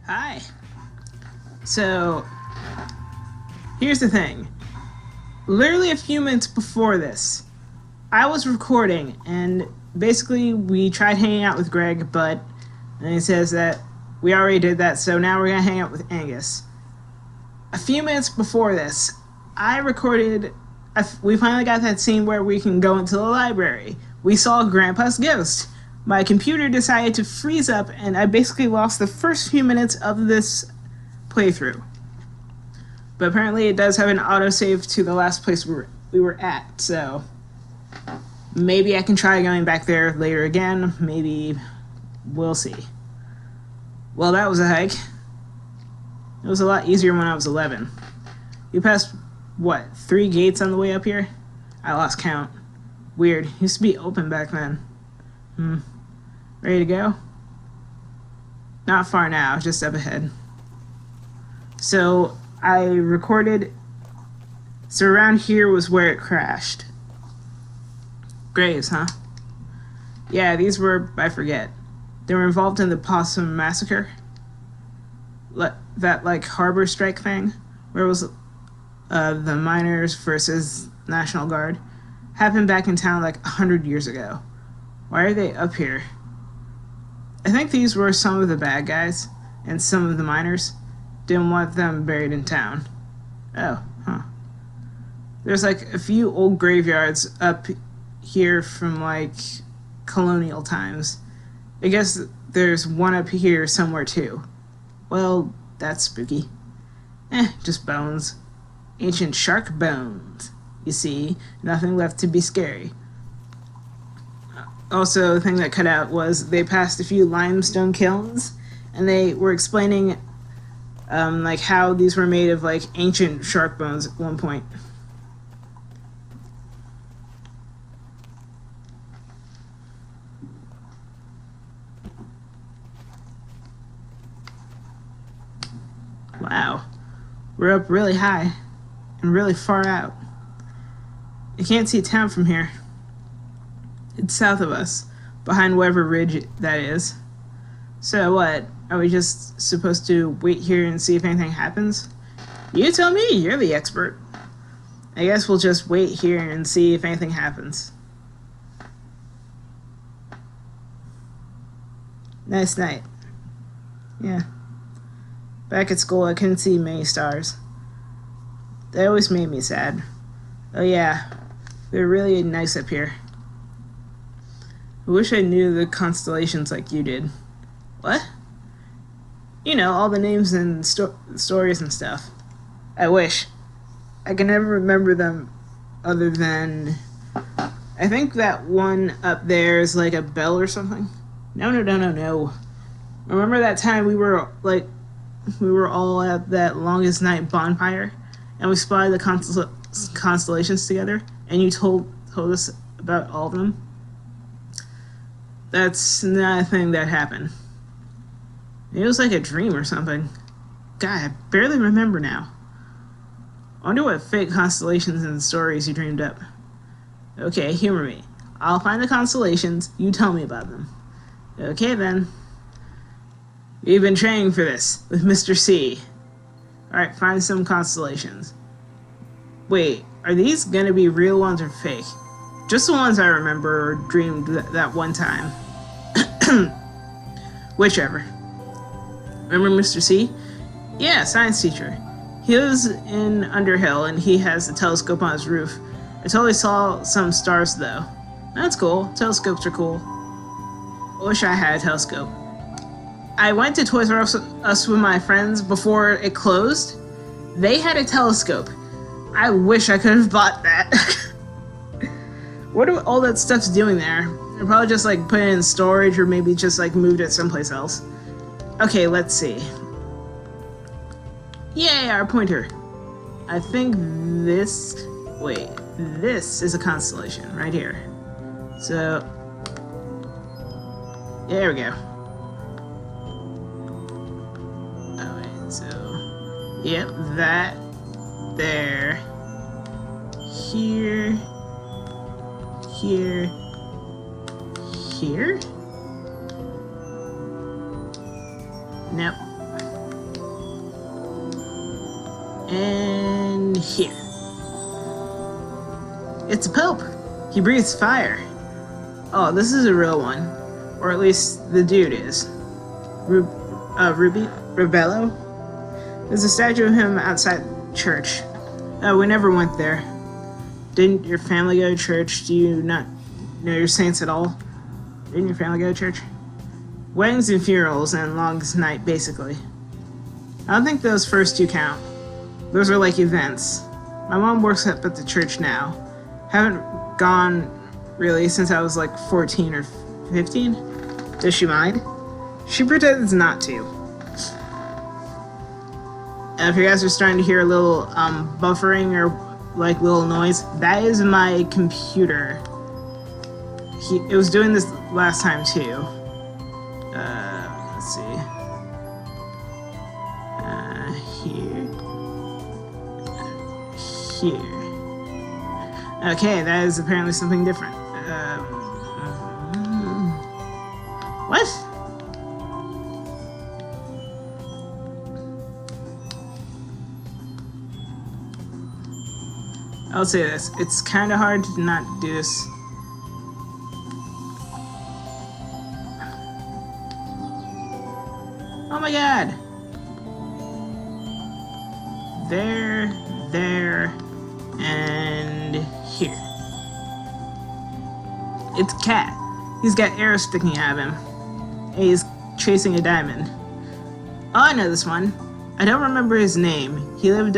Hi. So, here's the thing. Literally a few minutes before this, I was recording, and basically we tried hanging out with Greg, but and he says that we already did that, so now we're gonna hang out with Angus. A few minutes before this, I recorded. We finally got that scene where we can go into the library. We saw Grandpa's ghost. My computer decided to freeze up, and I basically lost the first few minutes of this playthrough. But apparently it does have an autosave to the last place we were at, so maybe I can try going back there later again. Maybe we'll see. Well, that was a hike. It was a lot easier when I was 11. You passed, what, 3 gates on the way up here? I lost count. Weird. Used to be open back then. Ready to go? Not far now, just up ahead. So, I recorded... So around here was where it crashed. Graves, huh? Yeah, these were... I forget. They were involved in the Possum Massacre. That, harbor strike thing. Where it was the miners versus National Guard. Happened back in town 100 years ago. Why are they up here? I think these were some of the bad guys, and some of the miners didn't want them buried in town. Oh, huh. There's a few old graveyards up here from colonial times. I guess there's one up here somewhere too. Well, that's spooky. Just bones. Ancient shark bones. You see, nothing left to be scary. Also, the thing that cut out was they passed a few limestone kilns, and they were explaining how these were made of ancient shark bones at one point. Wow, we're up really high and really far out. You can't see town from here. It's south of us, behind whatever ridge that is. So what, are we just supposed to wait here and see if anything happens? You tell me, you're the expert. I guess we'll just wait here and see if anything happens. Nice night. Yeah. Back at school, I couldn't see many stars. They always made me sad. Oh yeah, they're really nice up here. I wish I knew the constellations like you did. What? You know, all the names and stories and stuff. I wish. I can never remember them other than... I think that one up there is a bell or something. No. Remember that time we were all at that longest night bonfire, and we spotted the constellations together, and you told us about all of them? That's not a thing that happened. It was like a dream or something. God, I barely remember now. I wonder what fake constellations and stories you dreamed up. Okay, humor me. I'll find the constellations, you tell me about them. Okay then. We've been training for this, with Mr. C. Alright, find some constellations. Wait, are these gonna be real ones or fake? Just the ones I remember or dreamed that one time. Whichever. Remember Mr. C? Yeah, science teacher. He lives in Underhill and he has a telescope on his roof. I totally saw some stars though. That's cool. Telescopes are cool. I wish I had a telescope. I went to Toys R Us with my friends before it closed. They had a telescope. I wish I could have bought that. What are all that stuff's doing there? They're probably just put it in storage or maybe just moved it someplace else. Okay, let's see. Yay, our pointer. I think this... Wait, this is a constellation right here. So... There we go. Oh wait, so... Yep, that... There... Here... Here... Here? Nope. And here. It's a Pope. He breathes fire. Oh, this is a real one. Or at least the dude is. Rubello? There's a statue of him outside church. We never went there. Didn't your family go to church? Do you not know your saints at all? Didn't your family go to church? Weddings and funerals and longest night, basically. I don't think those first two count. Those are like events. My mom works up at the church now. Haven't gone really since I was like 14 or 15. Does she mind? She pretends not to. If you guys are starting to hear a little buffering or like little noise, that is my computer. It was doing this last time too. Let's see. Here. Okay, that is apparently something different. What? I'll say this. It's kind of hard to not do this. Oh my god! There, and here. It's a cat. He's got arrows sticking out of him. And he's chasing a diamond. Oh, I know this one. I don't remember his name. He lived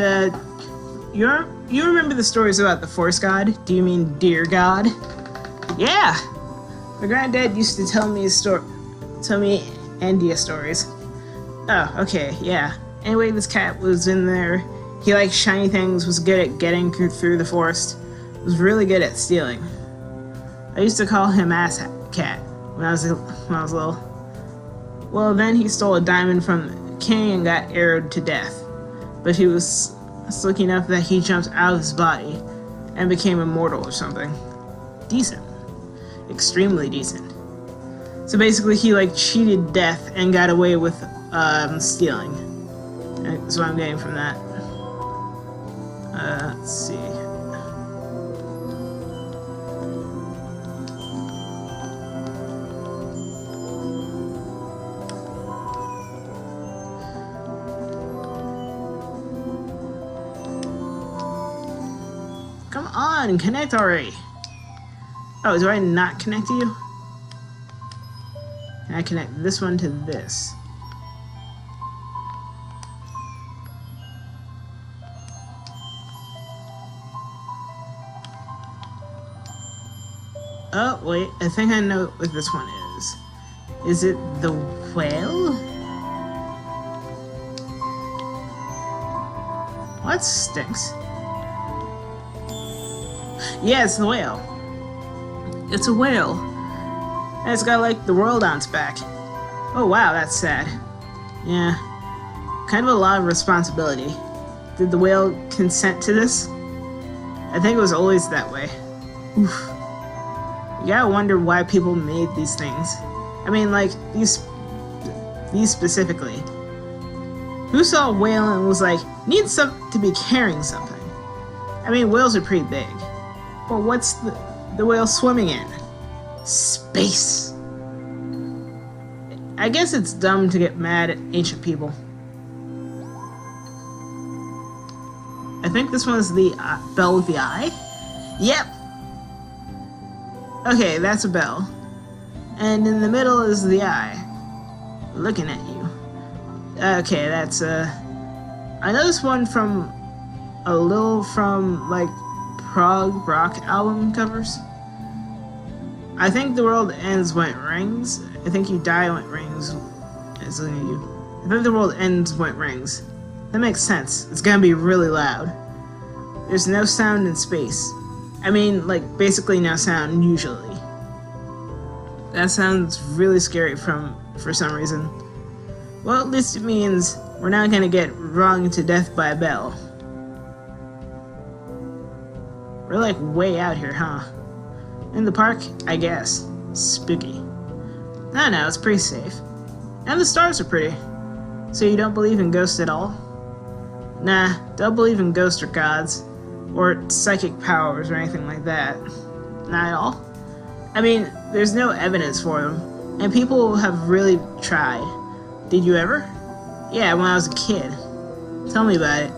You remember the stories about the Force God? Do you mean Deer God? Yeah! My granddad used to tell me Andia stories. Oh, okay, yeah. Anyway, this cat was in there. He liked shiny things, was good at getting through the forest, was really good at stealing. I used to call him Ass Cat when I was little. Well, then he stole a diamond from the king and got arrowed to death. But he was slick enough that he jumped out of his body and became immortal or something. Decent. Extremely decent. So basically he like cheated death and got away with stealing. That's what I'm getting from that. Let's see. Come on, connect already. Oh, do I not connect to you? Can I connect this one to this? Oh, wait, I think I know what this one is. Is it the whale? What stinks? Yeah, it's the whale. It's a whale. And it's got like the world on its back. Oh wow, that's sad. Yeah. Kind of a lot of responsibility. Did the whale consent to this? I think it was always that way. Oof. You gotta wonder why people made these things. I mean, like, these specifically. Who saw a whale and was like, needs to be carrying something? I mean, whales are pretty big. But what's the whale swimming in? Space. I guess it's dumb to get mad at ancient people. I think this one's the bell with the eye? Yep. Okay, that's a bell. And in the middle is the eye. Looking at you. Okay, that's I know this one from like prog rock album covers. I think the world ends when it rings. I think you die when it rings. It's looking at you. I think the world ends when it rings. That makes sense. It's gonna be really loud. There's no sound in space. I mean, like, basically no sound, usually. That sounds really scary for some reason. Well, at least it means we're not gonna get rung to death by a bell. We're like way out here, huh? In the park, I guess. Spooky. No, it's pretty safe. And the stars are pretty. So you don't believe in ghosts at all? Nah, don't believe in ghosts or gods, or psychic powers or anything like that. Not at all. I mean, there's no evidence for them, and people have really tried. Did you ever? Yeah, when I was a kid. Tell me about it.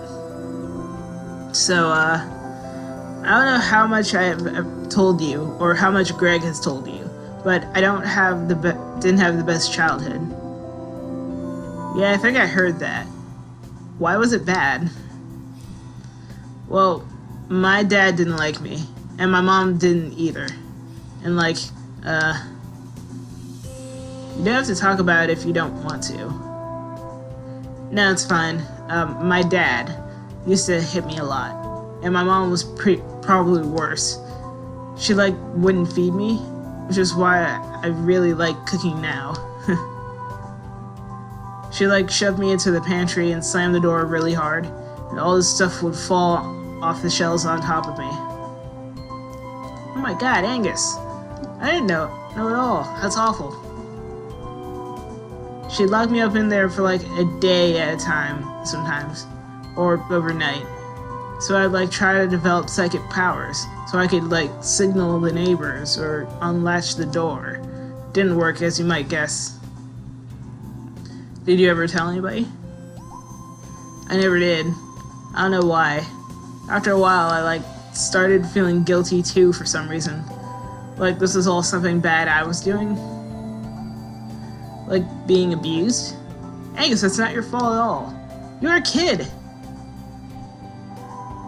So, I don't know how much I've told you, or how much Greg has told you, but I didn't have the best childhood. Yeah, I think I heard that. Why was it bad? Well, my dad didn't like me, and my mom didn't either. And you don't have to talk about it if you don't want to. No, it's fine. My dad used to hit me a lot, and my mom was probably worse. She wouldn't feed me, which is why I really like cooking now. She shoved me into the pantry and slammed the door really hard, and all this stuff would fall off the shelves on top of me. Oh my god, Angus. I didn't know at all. That's awful. She'd lock me up in there for a day at a time sometimes, or overnight. So I'd try to develop psychic powers, so I could signal the neighbors or unlatch the door. Didn't work, as you might guess. Did you ever tell anybody? I never did. I don't know why. After a while, I started feeling guilty too for some reason. This is all something bad I was doing. Being abused. Angus, that's not your fault at all. You were a kid.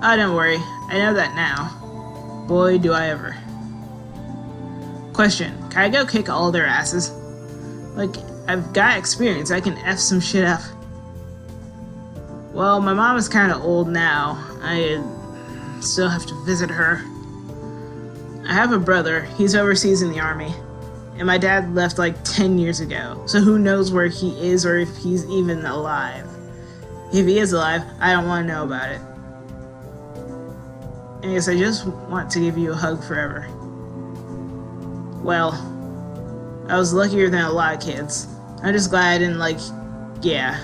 Oh, don't worry. I know that now. Boy, do I ever. Question. Can I go kick all their asses? I've got experience. I can F some shit up. Well, my mom is kind of old now. I still have to visit her. I have a brother. He's overseas in the army. And my dad left 10 years ago. So who knows where he is or if he's even alive. If he is alive, I don't want to know about it. And I guess I just want to give you a hug forever. Well, I was luckier than a lot of kids. I'm just glad I didn't yeah.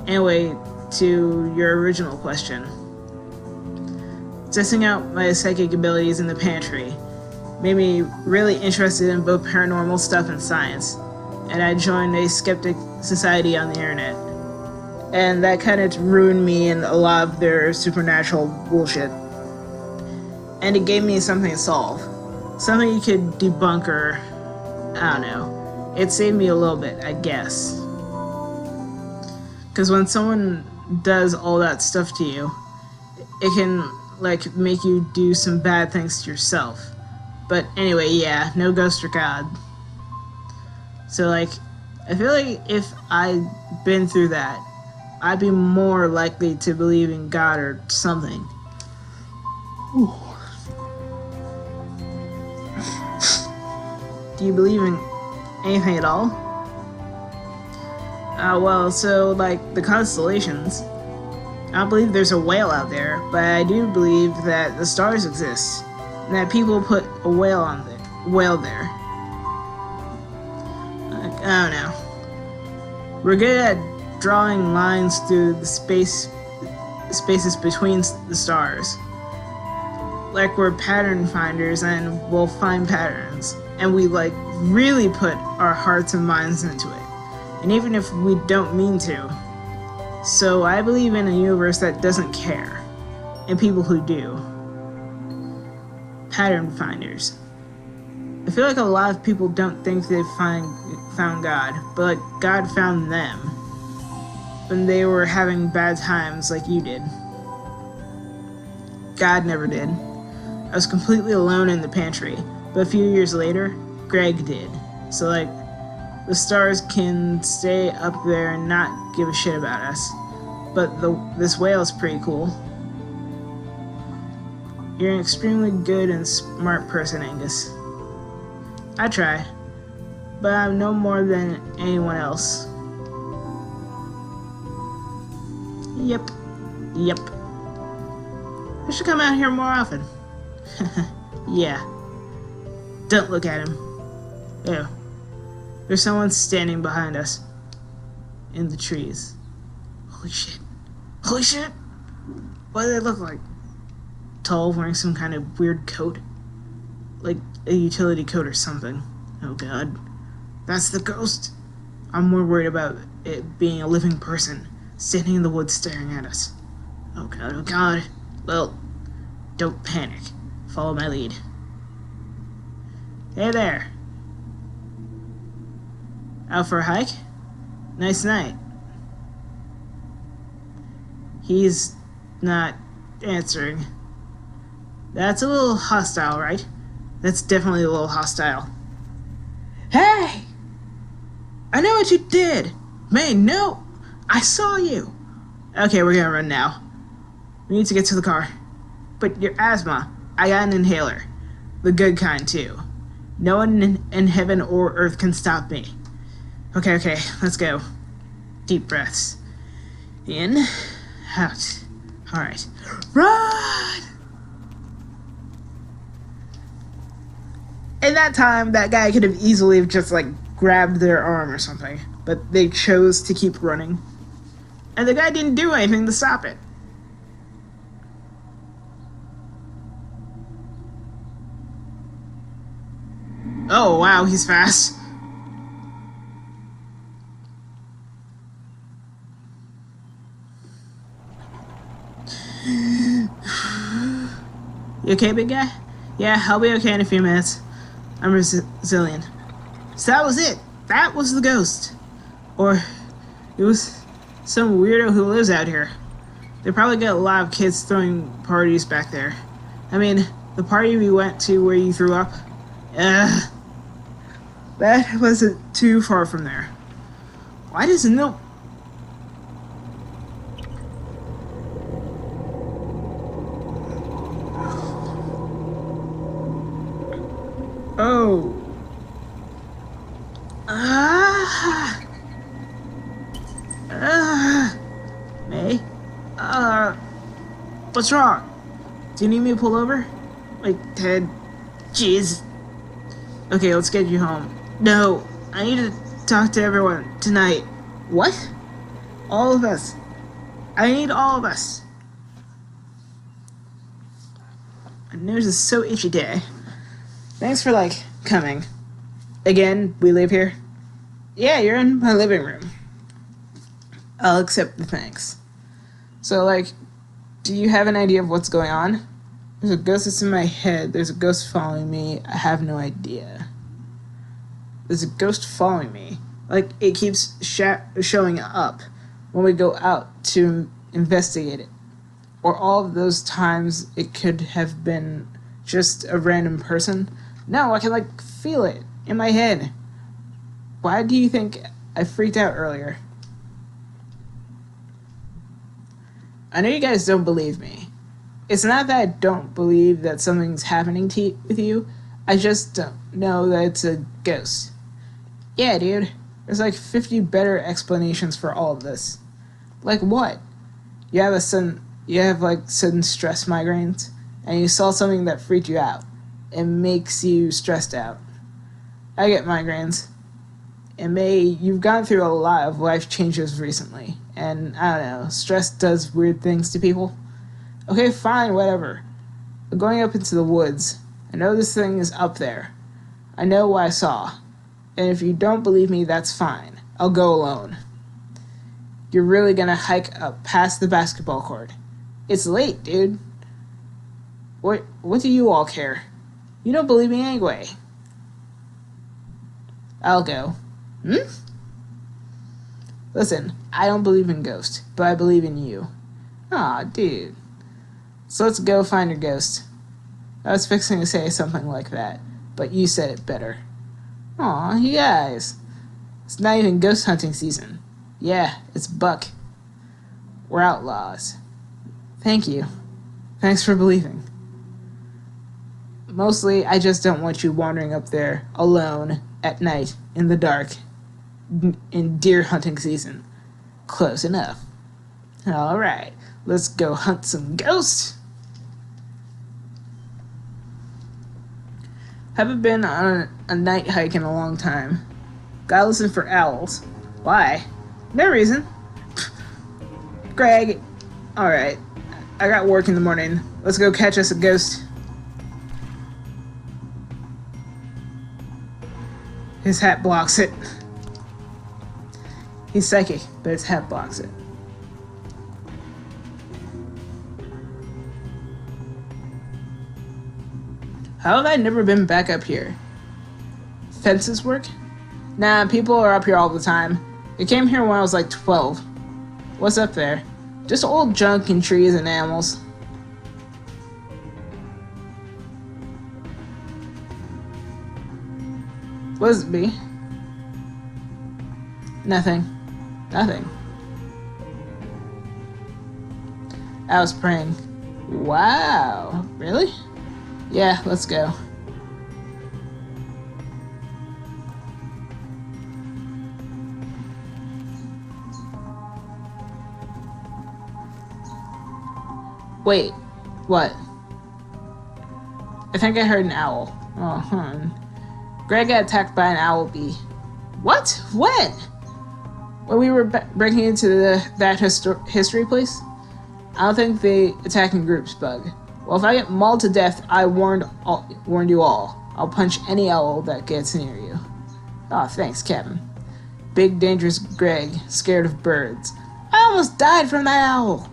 Anyway, to your original question. Testing out my psychic abilities in the pantry made me really interested in both paranormal stuff and science, and I joined a skeptic society on the internet. And that kind of ruined me in a lot of their supernatural bullshit. And it gave me something to solve. Something you could debunk or, I don't know. It saved me a little bit, I guess. Because when someone does all that stuff to you, it can make you do some bad things to yourself. But anyway, yeah, no ghost or god. So I feel if I'd been through that, I'd be more likely to believe in God or something. Ooh. Do you believe in anything at all? Well, so the constellations. I don't believe there's a whale out there, but I do believe that the stars exist, and that people put a whale there. I don't know. We're good at drawing lines through the spaces between the stars. We're pattern finders, and we'll find patterns, and we really put our hearts and minds into it, and even if we don't mean to. So I believe in a universe that doesn't care, and people who do. Pattern finders. I feel a lot of people don't think they've found God, but God found them when they were having bad times like you did. God never did. I was completely alone in the pantry, but a few years later, Greg did. So the stars can stay up there and not give a shit about us. But this whale is pretty cool. You're an extremely good and smart person, Angus. I try, but I'm no more than anyone else. Yep. I should come out here more often. Yeah. Don't look at him. Ew. There's someone standing behind us. In the trees. Holy shit. Holy shit! What do they look like? Tall, wearing some kind of weird coat? Like a utility coat or something. Oh god. That's the ghost? I'm more worried about it being a living person, standing in the woods staring at us. Oh god, oh god. Well, don't panic. Follow my lead. Hey there. Out for a hike? Nice night. He's not answering. That's a little hostile, right? That's definitely a little hostile. Hey! I know what you did! May, no! I saw you! Okay, we're gonna run now. We need to get to the car. But your asthma, I got an inhaler. The good kind, too. No one in heaven or earth can stop me. Okay, let's go. Deep breaths. In, out. Alright. Run! In that time, that guy could have easily just, like, grabbed their arm or something. But they chose to keep running. And the guy didn't do anything to stop it. Oh, wow, he's fast. You okay, big guy? Yeah, I'll be okay in a few minutes. I'm resilient. So that was it. That was the ghost. Or it was some weirdo who lives out here. They probably get a lot of kids throwing parties back there. I mean, the party we went to where you threw up, that wasn't too far from there. Why doesn't no... Oh. May? What's wrong? Do you need me to pull over? Like, Ted, jeez. Okay, let's get you home. No, I need to talk to everyone tonight. What? All of us. I need all of us. My nose is so itchy today. Thanks for, like, coming. Again, we live here. Yeah, you're in my living room. I'll accept the thanks. So, like, do you have an idea of what's going on? There's a ghost that's in my head. There's a ghost following me. I have no idea. There's a ghost following me. Like, it keeps showing up when we go out to investigate it. Or all of those times it could have been just a random person. No, I can, like, feel it in my head. Why do you think I freaked out earlier? I know you guys don't believe me. It's not that I don't believe that something's happening with you. I just don't know that it's a ghost. Yeah, dude. There's like 50 better explanations for all of this. Like what? You have like sudden stress migraines, and you saw something that freaked you out. It makes you stressed out. I get migraines. And you've gone through a lot of life changes recently, and I don't know, stress does weird things to people. Okay, fine, whatever. But going up into the woods, I know this thing is up there. I know what I saw. And if you don't believe me, that's fine. I'll go alone. You're really gonna hike up past the basketball court. It's late, dude. What do you all care? You don't believe me anyway. I'll go. Listen, I don't believe in ghosts, but I believe in you. Aw, dude. So let's go find your ghost. I was fixing to say something like that, but you said it better. Aw, you guys. It's not even ghost hunting season. Yeah, it's Buck. We're outlaws. Thank you. Thanks for believing. Mostly, I just don't want you wandering up there alone at night in the dark in deer hunting season. Close enough. Alright, let's go hunt some ghosts. Haven't been on a night hike in a long time. Gotta listen for owls. Why? No reason. Greg, Alright. I got work in the morning. Let's go catch us a ghost. His hat blocks it. He's psychic, but his hat blocks it. How have I never been back up here? Fences work? Nah, people are up here all the time. I came here when I was like 12. What's up there? Just old junk and trees and animals. What does it be? Nothing. Nothing. I was praying. Wow. Really? Yeah, let's go. Wait, what? I think I heard an owl. Oh, Greg got attacked by an owl bee. What? When? When we were breaking into that history place? I don't think they attack in groups, Bug. Well, if I get mauled to death, I warned you all. I'll punch any owl that gets near you. Oh, thanks, Captain. Big, dangerous Greg, scared of birds. I almost died from that owl.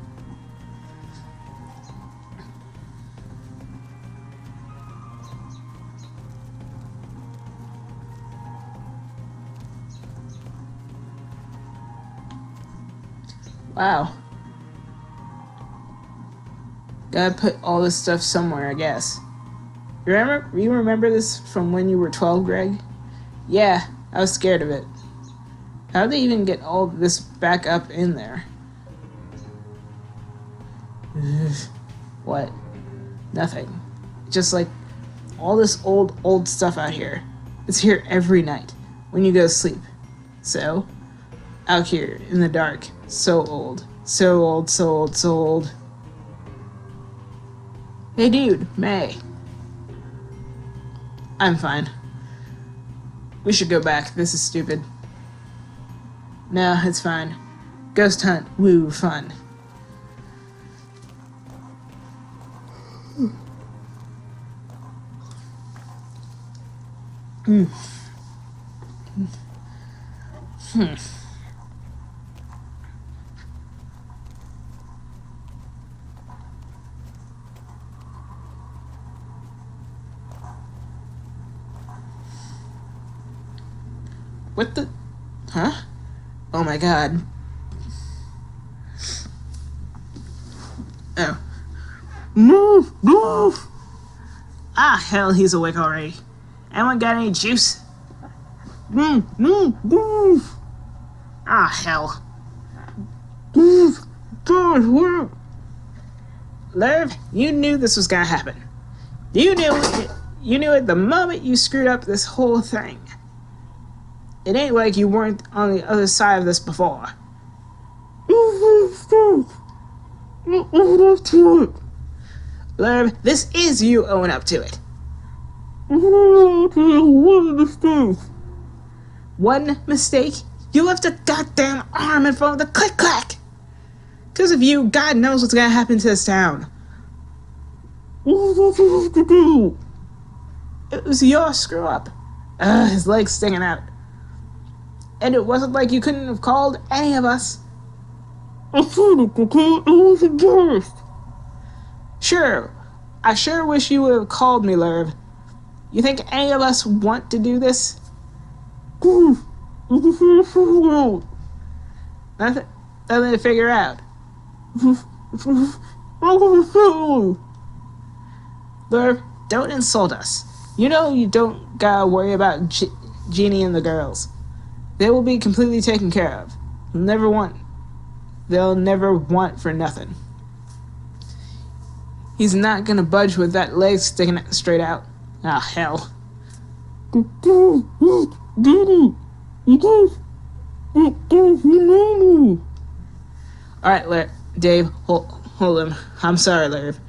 Wow. Gotta put all this stuff somewhere, I guess. You remember this from when you were 12, Greg? Yeah, I was scared of it. How'd they even get all this back up in there? What? Nothing. Just like all this old stuff out here. It's here every night when you go to sleep. So, out here in the dark. So old. So old, so old, so old. Hey dude, May. I'm fine. We should go back. This is stupid. No, it's fine. Ghost hunt. Woo, fun. What the? Huh? Oh my god. Oh. Move! Move! Ah, hell, he's awake already. Anyone got any juice? Move! Move! Move! Ah, hell. Move! God, what? Lerv, you knew this was gonna happen. You knew it the moment you screwed up this whole thing. It ain't like you weren't on the other side of this before. Lerv, this is you owing up to it. One mistake? You left a goddamn arm in front of the click-clack! Because of you, God knows what's gonna happen to this town. It was your screw-up. His leg's sticking out. And it wasn't like you couldn't have called any of us. Sure. I sure wish you would have called me, Lerv. You think any of us want to do this? Nothing to figure out. Lerv, don't insult us. You know you don't gotta worry about Jeannie and the girls. They will be completely taken care of. They'll never want for nothing. He's not gonna budge with that leg sticking straight out. Ah, hell. Alright, Dave, hold him. I'm sorry, Lerv.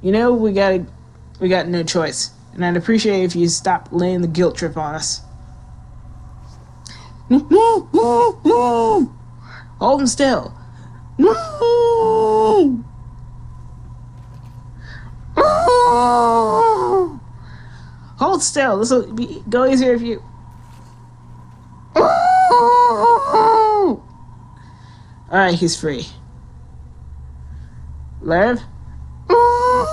You know, we got no choice. And I'd appreciate if you stopped laying the guilt trip on us. Hold him still. No! Oh! Hold still. This will go easier if you. Oh! All right, he's free. Larv. Oh!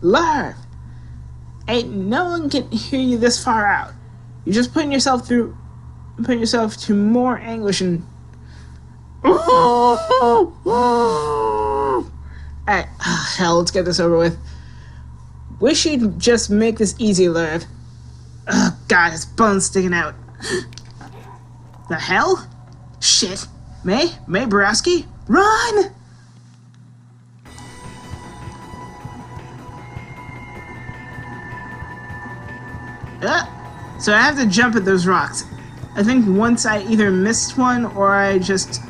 Larv. Ain't no one can hear you this far out. You're just putting yourself to more anguish and. Alright, hell, let's get this over with. Wish you'd just make this easy, Larv. Oh god, his bone's sticking out. The hell? Shit. May Borowski? Run! So I have to jump at those rocks. I think once I either missed one or I just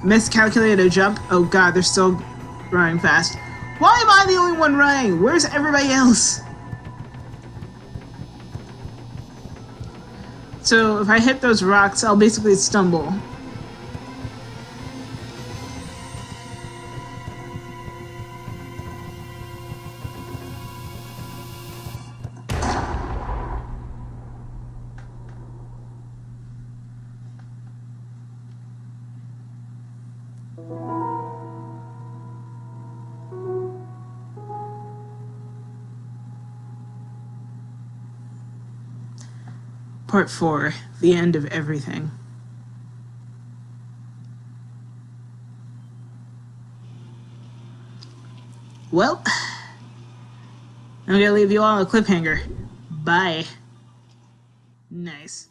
miscalculated a jump. Oh god, they're still running fast. Why am I the only one running? Where's everybody else? So if I hit those rocks, I'll basically stumble. Part 4, the end of everything. Well, I'm gonna leave you all on a cliffhanger. Bye. Nice.